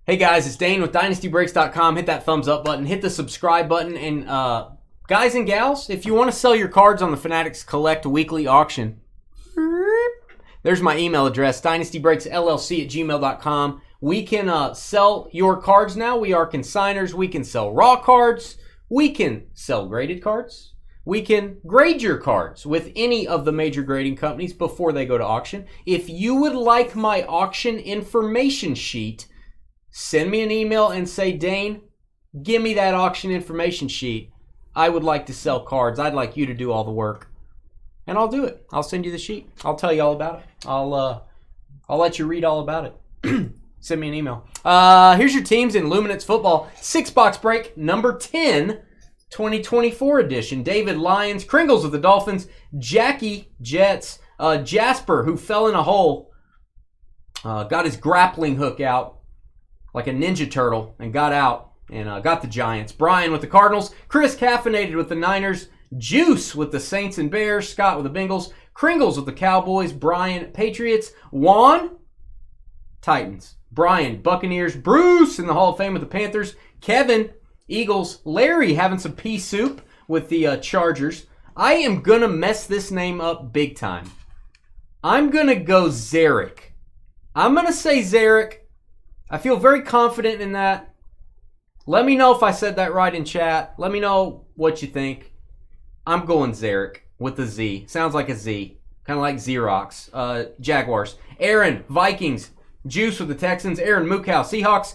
Hey guys, it's Dane with DynastyBreaks.com. Hit that thumbs up button, hit the subscribe button, and guys and gals, if you want to sell your cards on the Fanatics Collect weekly auction, there's my email address, dynastybreaksllc@gmail.com. We can sell your cards now. We are consigners. We can sell raw cards. We can sell graded cards. We can grade your cards with any of the major grading companies before they go to auction. If you would like my auction information sheet, send me an email and say, Dane, give me that auction information sheet. I would like to sell cards. I'd like you to do all the work. And I'll do it. I'll send you the sheet. I'll tell you all about it. I'll let you read all about it. Send me an email. Here's your teams in Luminance football. 6-box break, number 10, 2024 edition. David Lyons, Kringles with the Dolphins, Jackie Jets, Jasper, who fell in a hole, got his grappling hook out like a Ninja Turtle and got out and got the Giants. Brian with the Cardinals, Chris Caffeinated with the Niners, Juice with the Saints and Bears, Scott with the Bengals, Kringles with the Cowboys, Brian Patriots, Juan Titans, Brian Buccaneers, Bruce in the Hall of Fame with the Panthers, Kevin Eagles, Larry having some pea soup with the Chargers. I am going to mess this name up big time. I'm going to go Zarek. I'm going to say Zarek. I feel very confident in that. Let me know if I said that right in chat. Let me know what you think. I'm going Zarek with the Z. Sounds like a Z. Kind of like Xerox. Jaguars. Aaron, Vikings. Juice with the Texans. Aaron Mukow, Seahawks.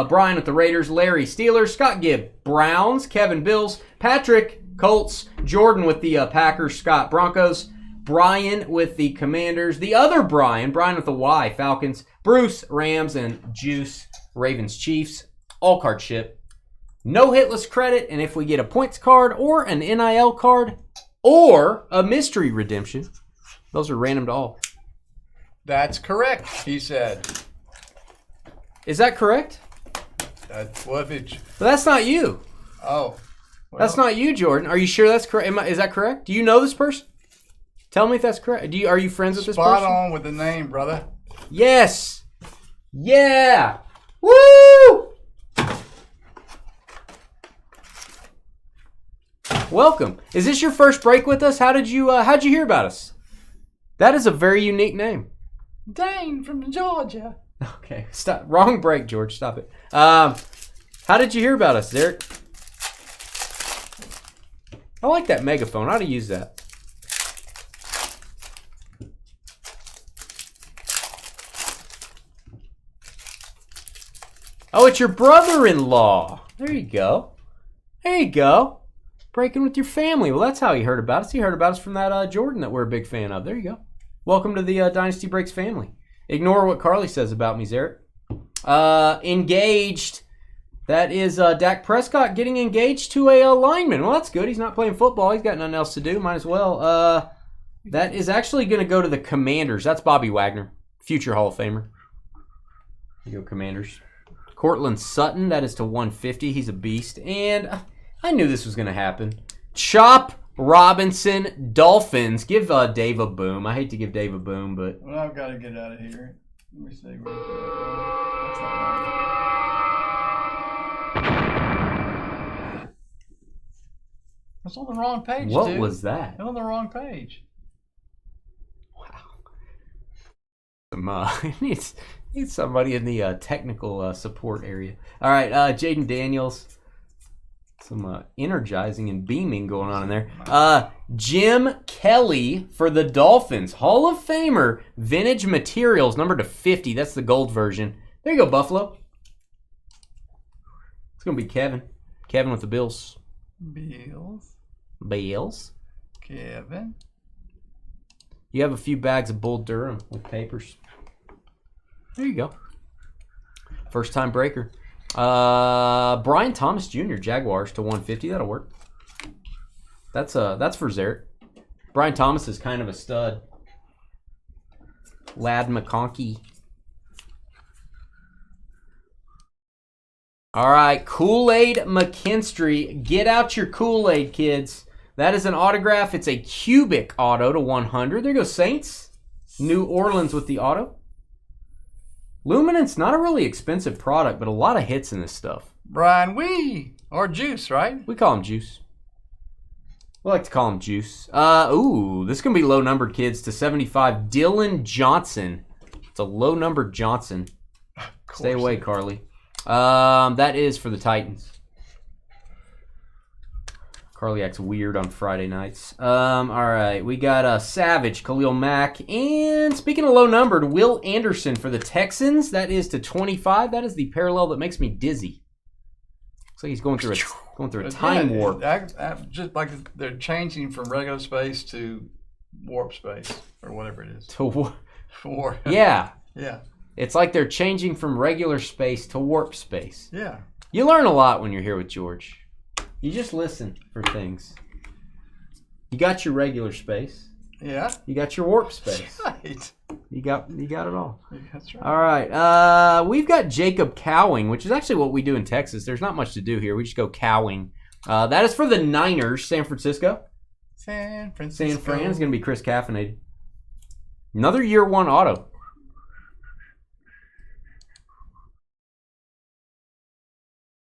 Brian with the Raiders. Larry, Steelers. Scott Gibb, Browns. Kevin, Bills. Patrick, Colts. Jordan with the Packers. Scott, Broncos. Brian with the Commanders. The other Brian with the Y, Falcons. Bruce, Rams, and Juice, Ravens, Chiefs. All card ship. No hitless credit, and if we get a points card or an NIL card or a mystery redemption, those are random to all. That's correct, he said. Is that correct? That's what it. But that's not you. Oh. Well, that's not you, Jordan. Are you sure that's correct? Is that correct? Do you know this person? Tell me if that's correct. Are you friends with this person? Spot on with the name, brother. Yes. Yeah. Woo! Welcome. Is this your first break with us? How'd you hear about us? That is a very unique name. Dane from Georgia. Okay. Stop. Wrong break, George. Stop it. How did you hear about us, Derek? I like that megaphone. I ought to use that. Oh, it's your brother-in-law. There you go. There you go. Breaking with your family. Well, that's how he heard about us. He heard about us from that Jordan that we're a big fan of. There you go. Welcome to the Dynasty Breaks family. Ignore what Carly says about me, Zarek. Engaged. That is Dak Prescott getting engaged to a lineman. Well, that's good. He's not playing football. He's got nothing else to do. Might as well. That is actually going to go to the Commanders. That's Bobby Wagner, future Hall of Famer. Here you go, Commanders. Cortland Sutton, that is to 150. He's a beast. And I knew this was going to happen. Chop Robinson, Dolphins. Give Dave a boom. I hate to give Dave a boom, but... Well, I've got to get out of here. Let me see. That's not right. That's on the wrong page, What dude. was that? It's on the wrong page. Wow. Needs somebody in the technical support area. All right, Jaden Daniels. Some energizing and beaming going on in there. Jim Kelly for the Dolphins. Hall of Famer. Vintage Materials, number to 50. That's the gold version. There you go, Buffalo. It's going to be Kevin. Kevin with the Bills. Bills. Kevin. You have a few bags of Bull Durham with papers. There you go. First time breaker. Brian Thomas Jr., Jaguars to 150. That'll work. That's for Zarek. Brian Thomas is kind of a stud. Lad McConkey. All right, Kool-Aid McKinstry. Get out your Kool-Aid, kids. That is an autograph. It's a cubic auto to 100. There goes Saints. New Orleans with the auto. Luminance, not a really expensive product, but a lot of hits in this stuff. Brian Wee or Juice, right? We call him Juice. We like to call him Juice. Ooh, this is going to be low-numbered, kids, to 75. Dylan Johnson. It's a low-numbered Johnson. Stay away, Carly. That is for the Titans. Carly acts weird on Friday nights. All right, we got Savage, Khalil Mack, and speaking of low-numbered, Will Anderson for the Texans. That is to 25. That is the parallel that makes me dizzy. Looks like he's going through a time warp. Just like they're changing from regular space to warp space or whatever it is. Yeah. Yeah. It's like they're changing from regular space to warp space. Yeah. You learn a lot when you're here with George. You just listen for things. You got your regular space. Yeah. You got your warp space. Right. You got it all. That's right. All right. We've got Jacob Cowing, which is actually what we do in Texas. There's not much to do here. We just go cowing. That is for the Niners, San Francisco. San Francisco. San Fran is going to be Chris caffeinated. Another year one auto.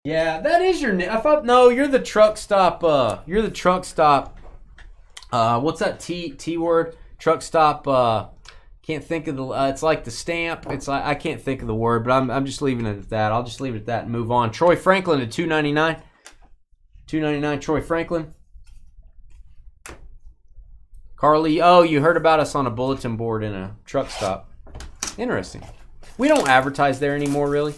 Yeah, that is your name. I thought, no, you're the truck stop. You're the truck stop. What's that T word? Truck stop. Can't think of the. It's like the stamp. It's like I can't think of the word, but I'm just leaving it at that. I'll just leave it at that and move on. Troy Franklin at $2.99. $2.99. Troy Franklin. Carly, oh, you heard about us on a bulletin board in a truck stop. Interesting. We don't advertise there anymore, really.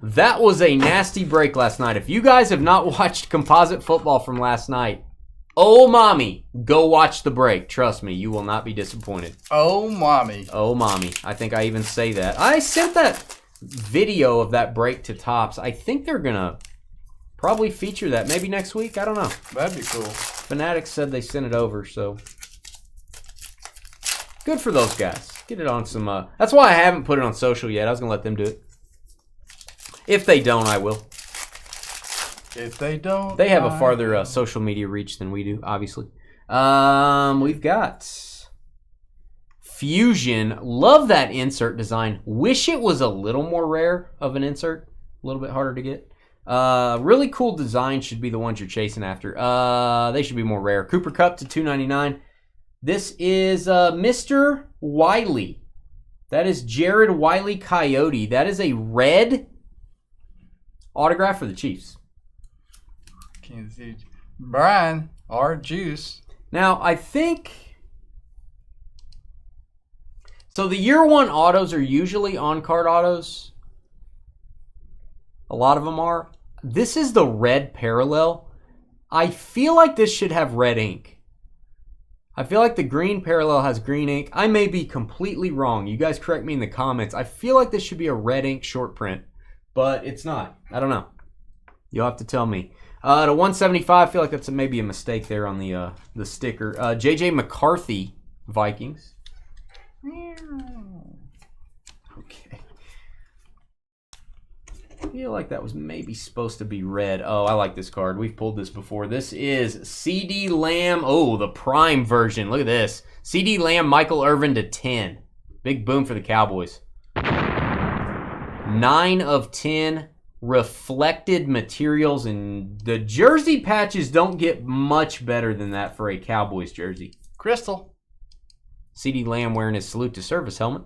That was a nasty break last night. If you guys have not watched composite football from last night, oh, mommy, go watch the break. Trust me, you will not be disappointed. Oh, mommy. Oh, mommy. I think I even say that. I sent that video of that break to Topps. I think they're going to probably feature that maybe next week. I don't know. That'd be cool. Fanatics said they sent it over, so good for those guys. Get it on some... That's why I haven't put it on social yet. I was going to let them do it. If they don't, I will. If they don't, they have a farther social media reach than we do, obviously. We've got Fusion. Love that insert design. Wish it was a little more rare of an insert. A little bit harder to get. Really cool design should be the ones you're chasing after. They should be more rare. Cooper Cup to $2.99. This is Mr. Wiley. That is Jared Wiley Coyote. That is a red autograph for the Chiefs. Kansas City. Brian or Juice. Now, I think... So the year one autos are usually on-card autos. A lot of them are. This is the red parallel. I feel like this should have red ink. I feel like the green parallel has green ink. I may be completely wrong. You guys correct me in the comments. I feel like this should be a red ink short print. But it's not. I don't know. You'll have to tell me. To 175, I feel like that's maybe a mistake there on the sticker. JJ McCarthy, Vikings. Okay. I feel like that was maybe supposed to be red. Oh, I like this card. We've pulled this before. This is CeeDee Lamb. Oh, the prime version. Look at this. CeeDee Lamb, Michael Irvin to 10. Big boom for the Cowboys. 9 of 10 reflected materials, and the jersey patches don't get much better than that for a Cowboys jersey. Crystal. CeeDee Lamb wearing his salute to service helmet.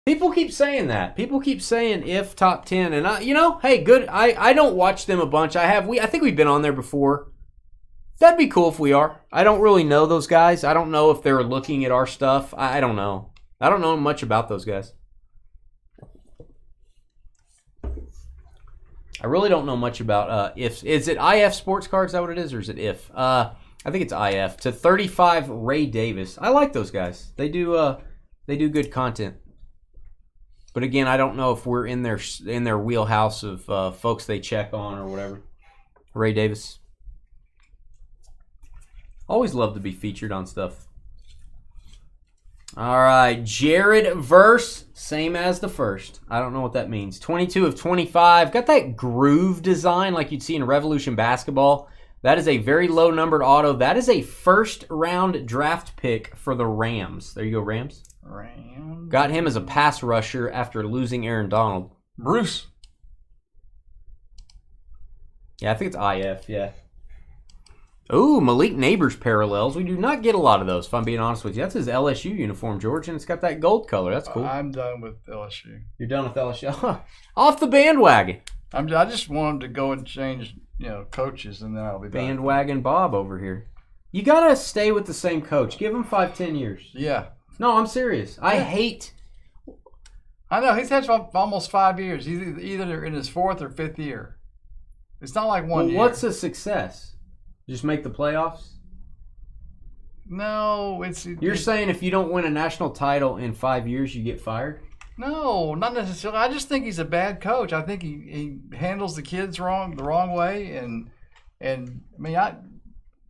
People keep saying that. People keep saying if top 10, and hey, good. I don't watch them a bunch. I think we've been on there before. That'd be cool if we are. I don't really know those guys. I don't know if they're looking at our stuff. I don't know. I don't know much about those guys. I really don't know much about if. Is it IF Sports Cards? Is that what it is, or is it if? I think it's IF. To 35, Ray Davis. I like those guys. They do good content. But again, I don't know if we're in their wheelhouse of folks they check on or whatever. Ray Davis. Always love to be featured on stuff. All right, Jared Verse, same as the first. I don't know what that means. 22 of 25. Got that groove design like you'd see in Revolution Basketball. That is a very low numbered auto. That is a first round draft pick for the Rams. There you go, Rams. Got him as a pass rusher after losing Aaron Donald. Bruce. Yeah, I think it's IF, yeah. Ooh, Malik Neighbors parallels. We do not get a lot of those, if I'm being honest with you. That's his LSU uniform, George, and it's got that gold color. That's cool. I'm done with LSU. You're done with LSU? Off the bandwagon. I just want him to go and change, coaches, and then I'll be done. Bandwagon Bob over here. You got to stay with the same coach. Give him 5-10 years. Yeah. No, I'm serious. I hate... I know. He's had for almost 5 years. He's either in his 4th or 5th year. It's not like one year. What's a success? Just make the playoffs? No, You're saying if you don't win a national title in 5 years, you get fired? No, not necessarily. I just think he's a bad coach. I think he handles the kids the wrong way, and I mean,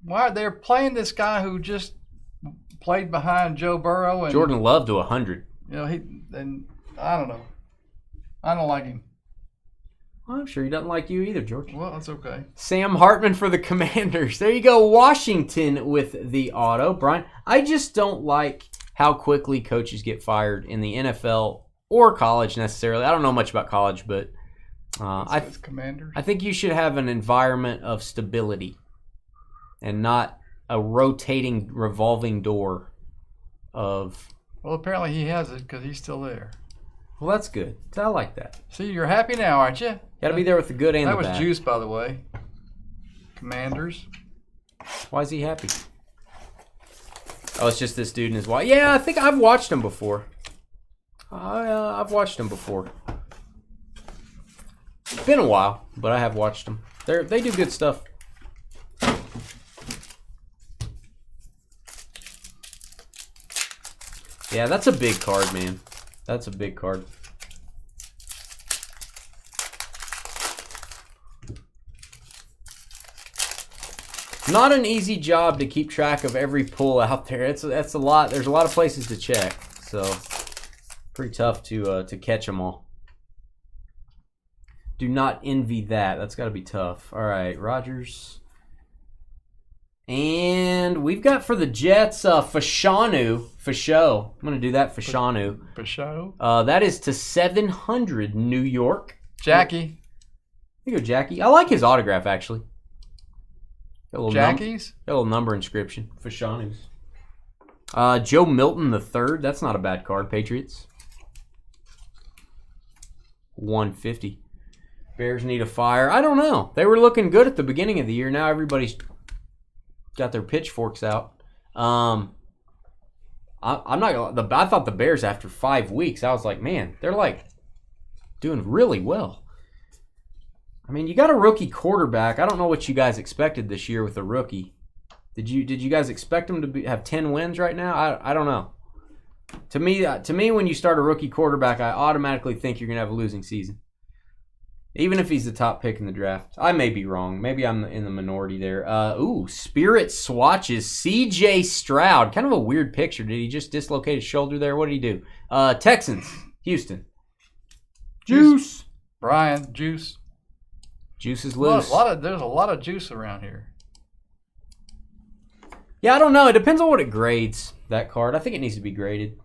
why they're playing this guy who just played behind Joe Burrow and Jordan Love to 100. I don't know. I don't like him. Well, I'm sure he doesn't like you either, George. Well, that's okay. Sam Hartman for the Commanders. There you go. Washington with the auto. Brian, I just don't like how quickly coaches get fired in the NFL or college necessarily. I don't know much about college, but Commanders. I think you should have an environment of stability and not a rotating, revolving door of... Well, apparently he has it because he's still there. Well, that's good. I like that. See, you're happy now, aren't you? Got to be there with the good and the bad. That was juice, by the way. Commanders. Why is he happy? Oh, it's just this dude and his wife. Yeah, I think I've watched him before. I've watched him before. It's been a while, but I have watched them. They do good stuff. Yeah, that's a big card, man. That's a big card. Not an easy job to keep track of every pull out there. That's a lot. There's a lot of places to check, so pretty tough to catch them all. Do not envy that. That's got to be tough. All right, Rodgers. And we've got for the Jets, Fashanu. Fasho. I'm going to do that, Fashanu. Fasho? That is to 700 New York. Jackie. There you go, Jackie. I like his autograph, actually. Jackie's? Got a little number inscription. Fashanu's. Joe Milton III. That's not a bad card. Patriots. 150. Bears need a fire. I don't know. They were looking good at the beginning of the year. Now everybody's got their pitchforks out. I'm not gonna. I thought the Bears after 5 weeks, I was like, man, they're like doing really well. I mean, you got a rookie quarterback. I don't know what you guys expected this year with a rookie. Did you guys expect him to have 10 wins right now? I don't know. To me, when you start a rookie quarterback, I automatically think you're gonna have a losing season. Even if he's the top pick in the draft. I may be wrong. Maybe I'm in the minority there. Spirit swatches. C.J. Stroud. Kind of a weird picture. Did he just dislocate his shoulder there? What did he do? Texans. Houston. Juice. Brian, juice. Juice is loose. There's a lot of juice around here. Yeah, I don't know. It depends on what it grades, that card. I think it needs to be graded.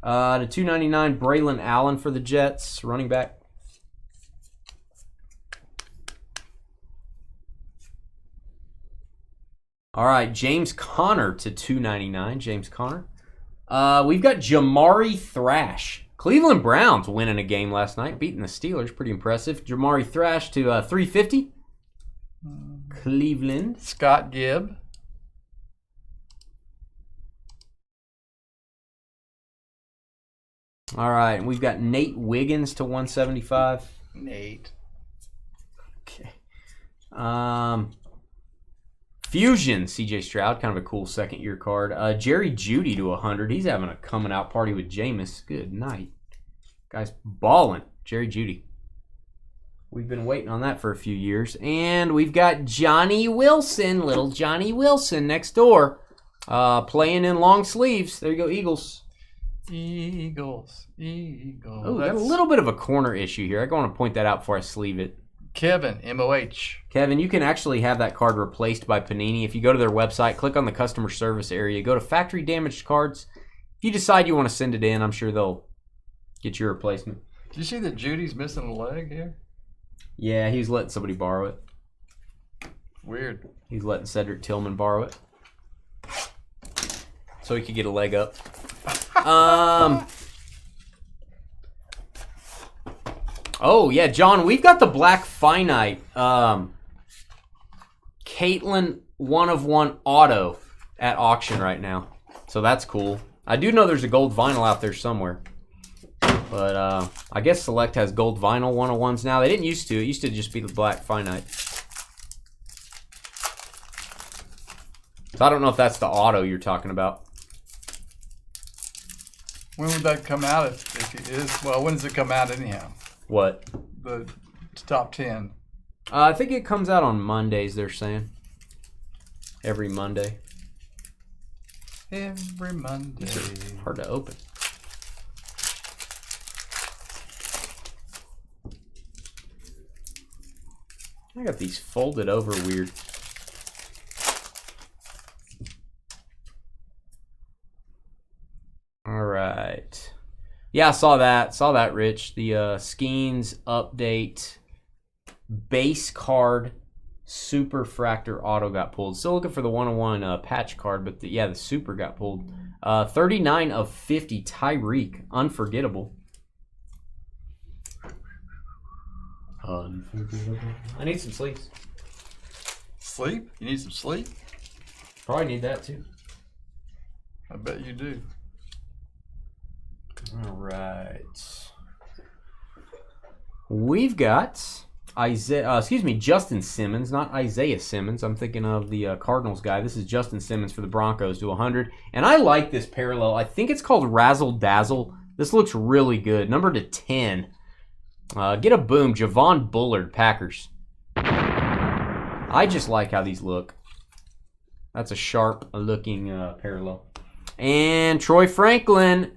To 299, Braylon Allen for the Jets. Running back. All right, James Conner to 299. James Conner. We've got Jamari Thrash. Cleveland Browns winning a game last night, beating the Steelers. Pretty impressive. Jamari Thrash to 350. Cleveland. Scott Gibb. All right, and we've got Nate Wiggins to 175. Nate. Okay. Fusion, C.J. Stroud, kind of a cool second-year card. Jerry Jeudy to 100. He's having a coming-out party with Jameis. Good night. Guy's balling. Jerry Jeudy. We've been waiting on that for a few years. And we've got Johnny Wilson, little Johnny Wilson next door. Playing in long sleeves. There you go, Eagles. Eagles. Oh, got a little bit of a corner issue here. I want to point that out before I sleeve it. Kevin, M-O-H. Kevin, you can actually have that card replaced by Panini. If you go to their website, click on the customer service area, go to factory damaged cards. If you decide you want to send it in, I'm sure they'll get your replacement. Did you see that Judy's missing a leg here? Yeah, he was letting somebody borrow it. Weird. He's letting Cedric Tillman borrow it. So he could get a leg up. Oh, yeah, John, we've got the Black Finite Caitlin 1/1 auto at auction right now. So that's cool. I do know there's a gold vinyl out there somewhere. But I guess Select has gold vinyl 1/1s now. They didn't used to. It used to just be the Black Finite. So I don't know if that's the auto you're talking about. When would that come out if it is? Well, when does it come out anyhow? What? The top 10. I think it comes out on Mondays, they're saying. Every Monday. Every Monday. Hard to open. I got these folded over weird. All right. Yeah, I saw that. Saw that, Rich. The Skeens update base card super fractor auto got pulled. Still looking for the 1/1 patch card, but the super got pulled. 39 of 50 Tyreek. Unforgettable. Unforgettable. I need some sleeps. Sleep? You need some sleep? Probably need that too. I bet you do. All right. We've got Justin Simmons, not Isaiah Simmons. I'm thinking of the Cardinals guy. This is Justin Simmons for the Broncos to 100. And I like this parallel. I think it's called Razzle Dazzle. This looks really good. Number to 10. Get a boom. Javon Bullard, Packers. I just like how these look. That's a sharp looking parallel. And Troy Franklin.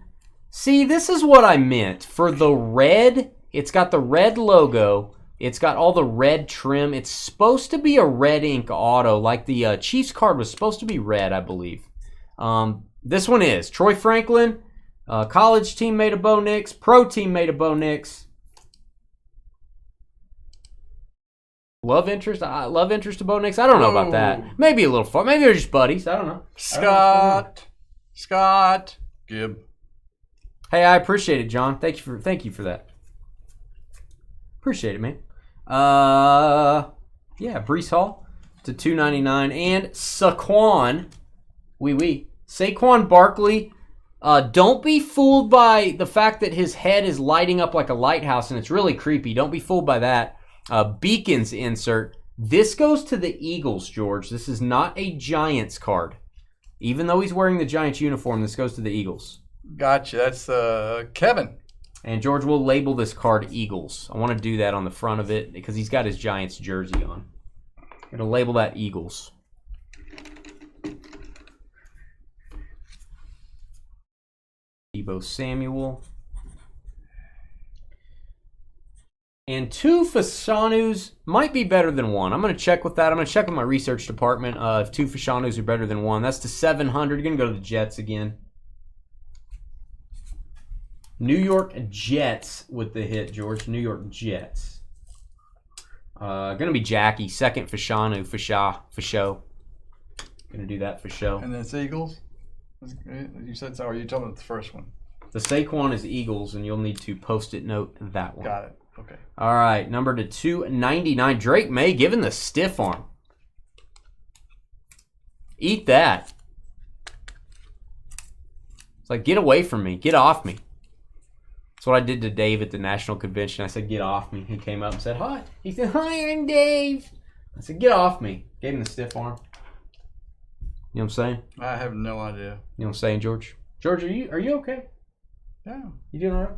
See, this is what I meant. For the red, it's got the red logo. It's got all the red trim. It's supposed to be a red ink auto, like the Chiefs card was supposed to be red, I believe. This one is. Troy Franklin, college teammate of Bo Nix, pro teammate of Bo Nix. Love interest to Bo Nix. I don't know about that. Maybe a little fun. Maybe they're just buddies. I don't know. Scott Gibb. Hey, I appreciate it, John. Thank you for that. Appreciate it, man. Yeah, Breece Hall to 299 and Saquon. Saquon Barkley. Don't be fooled by the fact that his head is lighting up like a lighthouse and it's really creepy. Don't be fooled by that. Beacons insert. This goes to the Eagles, George. This is not a Giants card. Even though he's wearing the Giants uniform, this goes to the Eagles. Gotcha. That's Kevin. And George will label this card Eagles. I want to do that on the front of it because he's got his Giants jersey on. I'm going to label that Eagles. Deebo Samuel. And 2 Fashanus might be better than 1. I'm going to check with that. I'm going to check with my research department if 2 Fashanus are better than 1. That's to 700. You're going to go to the Jets again. New York Jets with the hit, George. New York Jets. Going to be Jackie. Second Fashanu. For show. Going to do that for show. And then it's Eagles? You said so, or you told me the first one? The Saquon is Eagles, and you'll need to post-it note that one. Got it. Okay. All right. Number to 299. Drake May giving the stiff arm. Eat that. It's like, get away from me. Get off me. That's what I did to Dave at the National Convention. I said, get off me. He came up and said, hi. He said, hi, I'm Dave. I said, get off me. Gave him the stiff arm. You know what I'm saying? I have no idea. You know what I'm saying, George? George, are you okay? Yeah. You doing all right?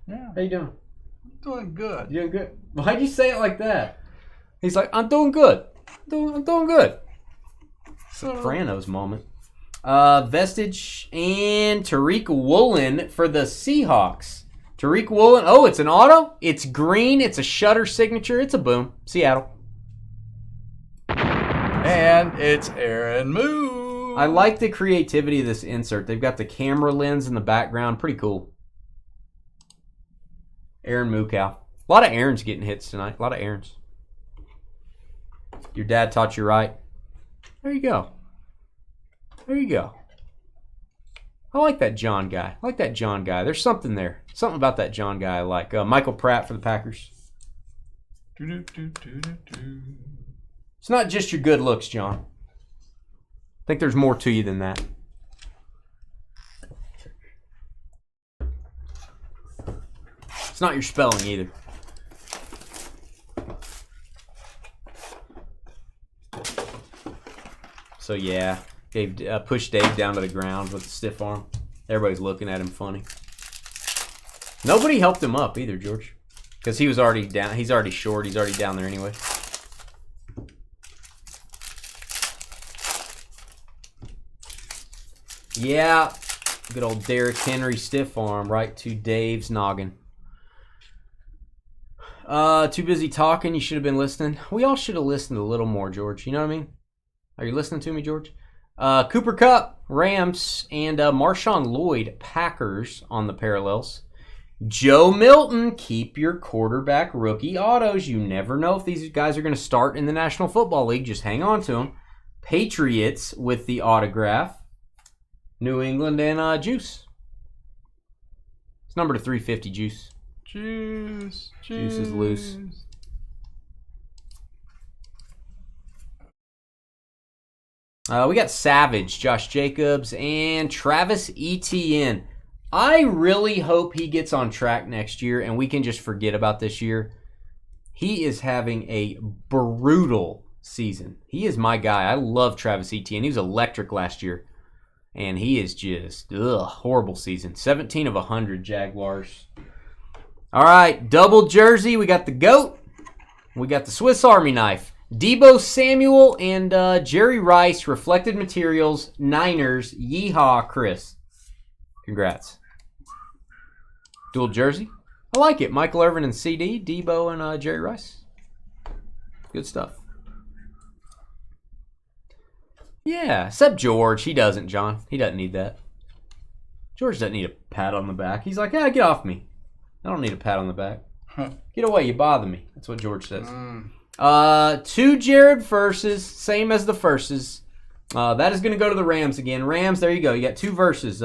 Yeah. How you doing? I'm doing good. You doing good? Why'd you say it like that? He's like, I'm doing good. I'm doing good. Sopranos moment. Vestige and Tariq Woolen for the Seahawks. Tariq Woolen. Oh, it's an auto. It's green. It's a shutter signature. It's a boom. Seattle. And it's Aaron Moon. I like the creativity of this insert. They've got the camera lens in the background. Pretty cool. Aaron Mookow. A lot of Aarons getting hits tonight. A lot of Aarons. Your dad taught you right. There you go. There you go. I like that John guy. There's something there. Something about that John guy I like. Michael Pratt for the Packers. It's not just your good looks, John. I think there's more to you than that. It's not your spelling either. So yeah, pushed Dave down to the ground with the stiff arm. Everybody's looking at him funny. Nobody helped him up either, George, because he was already down. He's already short. He's already down there anyway. Yeah, good old Derrick Henry stiff arm right to Dave's noggin. Too busy talking. You should have been listening. We all should have listened a little more, George. You know what I mean? Are you listening to me, George? Cooper Kupp, Rams, and Marshawn Lloyd, Packers on the parallels. Joe Milton, keep your quarterback rookie autos. You never know if these guys are going to start in the National Football League. Just hang on to them. Patriots with the autograph. New England and Juice. It's number to 350, Juice. Juice is loose. We got Savage, Josh Jacobs, and Travis Etienne. I really hope he gets on track next year and we can just forget about this year. He is having a brutal season. He is my guy. I love Travis Etienne. He was electric last year. And he is just, horrible season. 17 of 100 Jaguars. All right, double jersey. We got the GOAT. We got the Swiss Army knife. Deebo Samuel and Jerry Rice, Reflected Materials, Niners. Yeehaw, Chris. Congrats. Dual jersey. I like it. Michael Irvin and CD. Deebo and Jerry Rice. Good stuff. Yeah, except George. He doesn't, John. He doesn't need that. George doesn't need a pat on the back. He's like, yeah, get off me. I don't need a pat on the back. Get away. You bother me. That's what George says. Two Jared verses, same as the verses. That is going to go to the Rams again. Rams, there you go. You got two verses,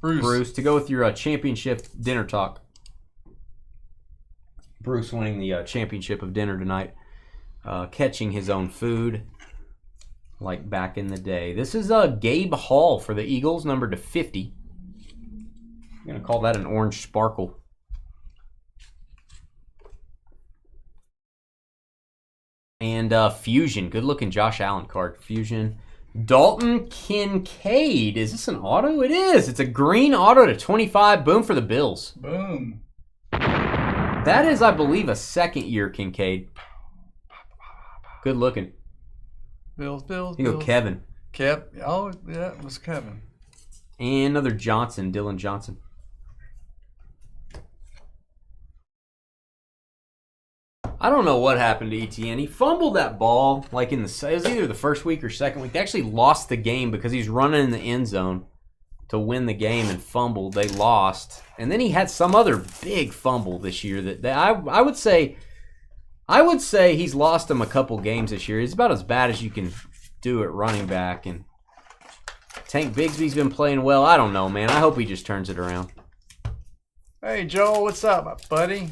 Bruce, to go with your championship dinner talk. Bruce winning the championship of dinner tonight. Catching his own food like back in the day. This is Gabe Hall for the Eagles, number to 50. I'm going to call that an orange sparkle. And Fusion. Good-looking Josh Allen card. Fusion. Dalton Kincaid. Is this an auto? It is. It's a green auto to 25. Boom for the Bills. Boom. That is, I believe, a second-year Kincaid. Good-looking. Bills. You go Kevin. Oh, yeah, it was Kevin. And another Johnson. Dylan Johnson. I don't know what happened to Etienne. He fumbled that ball like it was either the first week or second week. They actually lost the game because he's running in the end zone to win the game and fumbled. They lost. And then he had some other big fumble this year that I would say he's lost him a couple games this year. It's about as bad as you can do at running back. And Tank Bigsby's been playing well. I don't know, man. I hope he just turns it around. Hey, Joel, what's up, buddy?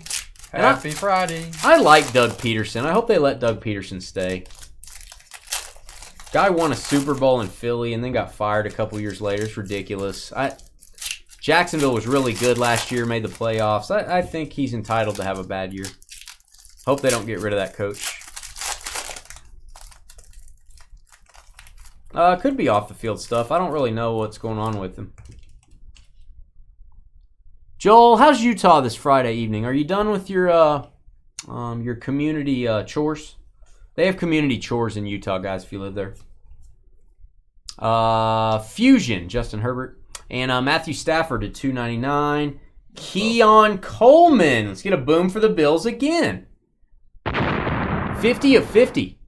Happy Friday. I like Doug Peterson. I hope they let Doug Peterson stay. Guy won a Super Bowl in Philly and then got fired a couple years later. It's ridiculous. Jacksonville was really good last year, made the playoffs. I think he's entitled to have a bad year. Hope they don't get rid of that coach. Could be off the field stuff. I don't really know what's going on with him. Joel, how's Utah this Friday evening? Are you done with your community chores? They have community chores in Utah, guys, if you live there. Fusion, Justin Herbert. And Matthew Stafford at $2.99. Keon Coleman. Let's get a boom for the Bills again. 50 of 50.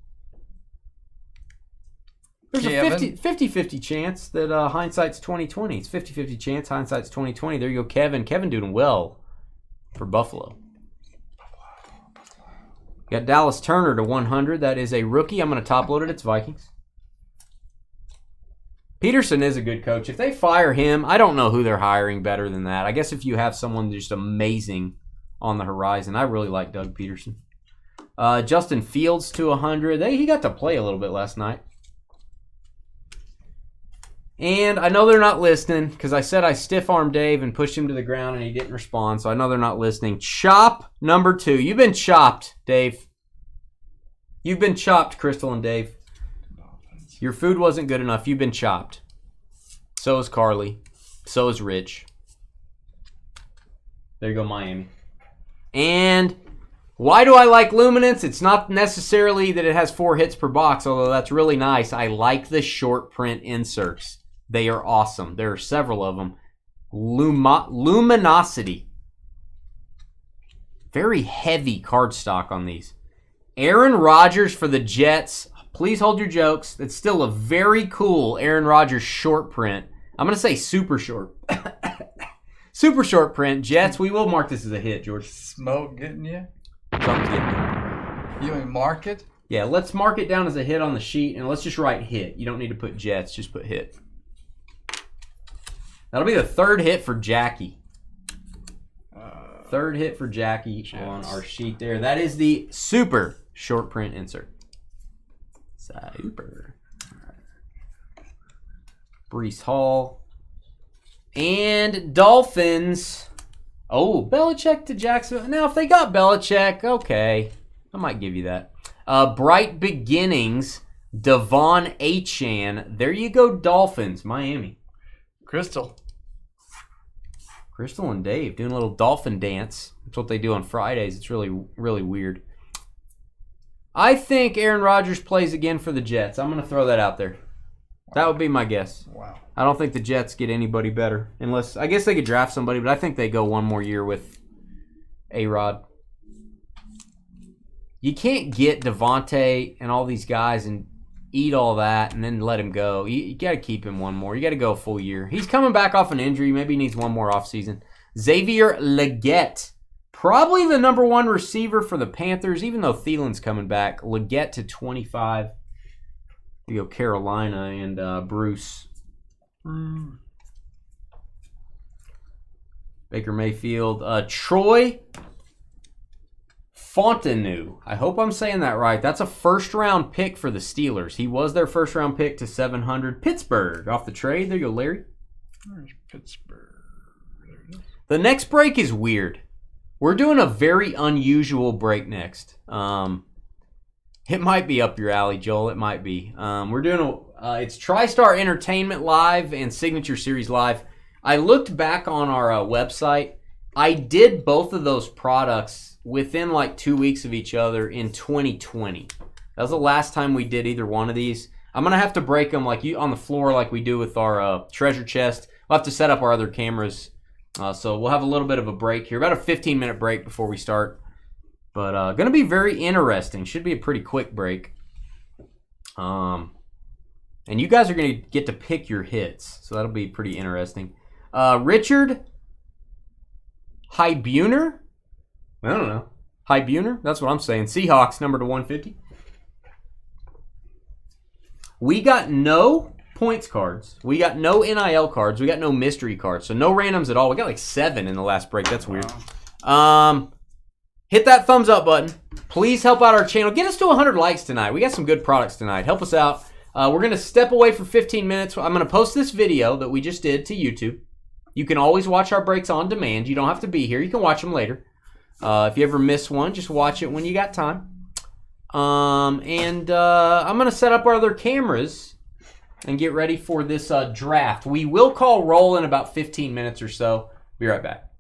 There's a 50-50 chance that hindsight's 2020. It's 50-50 chance hindsight's 2020. There you go, Kevin. Kevin doing well for Buffalo. Got Dallas Turner to 100. That is a rookie. I'm going to top load it. It's Vikings. Peterson is a good coach. If they fire him, I don't know who they're hiring better than that. I guess if you have someone just amazing on the horizon, I really like Doug Peterson. Justin Fields to 100. He got to play a little bit last night. And I know they're not listening because I said I stiff-armed Dave and pushed him to the ground and he didn't respond, so I know they're not listening. Chop number 2. You've been chopped, Dave. You've been chopped, Crystal and Dave. Your food wasn't good enough. You've been chopped. So is Carly. So is Rich. There you go, Miami. And why do I like Luminance? It's not necessarily that it has 4 hits per box, although that's really nice. I like the short print inserts. They are awesome. There are several of them. Luminosity. Very heavy cardstock on these. Aaron Rodgers for the Jets. Please hold your jokes. It's still a very cool Aaron Rodgers short print. I'm going to say super short. Super short print. Jets, we will mark this as a hit, George. Smoke getting you? Something's getting You mean mark it? Yeah, let's mark it down as a hit on the sheet, and let's just write hit. You don't need to put Jets, just put hit. That'll be the 3rd hit for Jackie. 3rd hit for Jackie on our sheet there. That is the super short print insert. Super. Breece Hall. And Dolphins. Oh, Belichick to Jacksonville. Now, if they got Belichick, okay. I might give you that. Bright Beginnings. Devon Achane. There you go, Dolphins. Miami. Crystal and Dave doing a little dolphin dance. That's what they do on Fridays. It's really, really weird. I think Aaron Rodgers plays again for the Jets. I'm going to throw that out there. That would be my guess. Wow. I don't think the Jets get anybody better. Unless, I guess they could draft somebody, but I think they go one more year with A-Rod. You can't get Devontae and all these guys and eat all that and then let him go. You got to keep him one more. You got to go a full year. He's coming back off an injury. Maybe he needs one more offseason. Xavier Legette. Probably the number 1 receiver for the Panthers, even though Thielen's coming back. Legette to 25. You go Carolina and Bruce. Baker Mayfield. Troy Fontenot. I hope I'm saying that right. That's a first-round pick for the Steelers. He was their first-round pick to 700. Pittsburgh off the trade. There you go, Larry. Where's Pittsburgh? The next break is weird. We're doing a very unusual break next. It might be up your alley, Joel. It might be. We're doing it's TriStar Entertainment Live and Signature Series Live. I looked back on our website. I did both of those products within like 2 weeks of each other in 2020. That was the last time we did either one of these. I'm going to have to break them like you on the floor like we do with our treasure chest. We'll have to set up our other cameras. So we'll have a little bit of a break here. About a 15-minute break before we start. But going to be very interesting. Should be a pretty quick break. And you guys are going to get to pick your hits. So that'll be pretty interesting. Richard Highbuner? I don't know. Highbuner? That's what I'm saying. Seahawks, number to 150. We got no points cards. We got no NIL cards. We got no mystery cards. So no randoms at all. We got like 7 in the last break. That's weird. Hit that thumbs up button. Please help out our channel. Get us to 100 likes tonight. We got some good products tonight. Help us out. We're going to step away for 15 minutes. I'm going to post this video that we just did to YouTube. You can always watch our breaks on demand. You don't have to be here. You can watch them later. If you ever miss one, just watch it when you got time. I'm going to set up our other cameras and get ready for this draft. We will call roll in about 15 minutes or so. Be right back.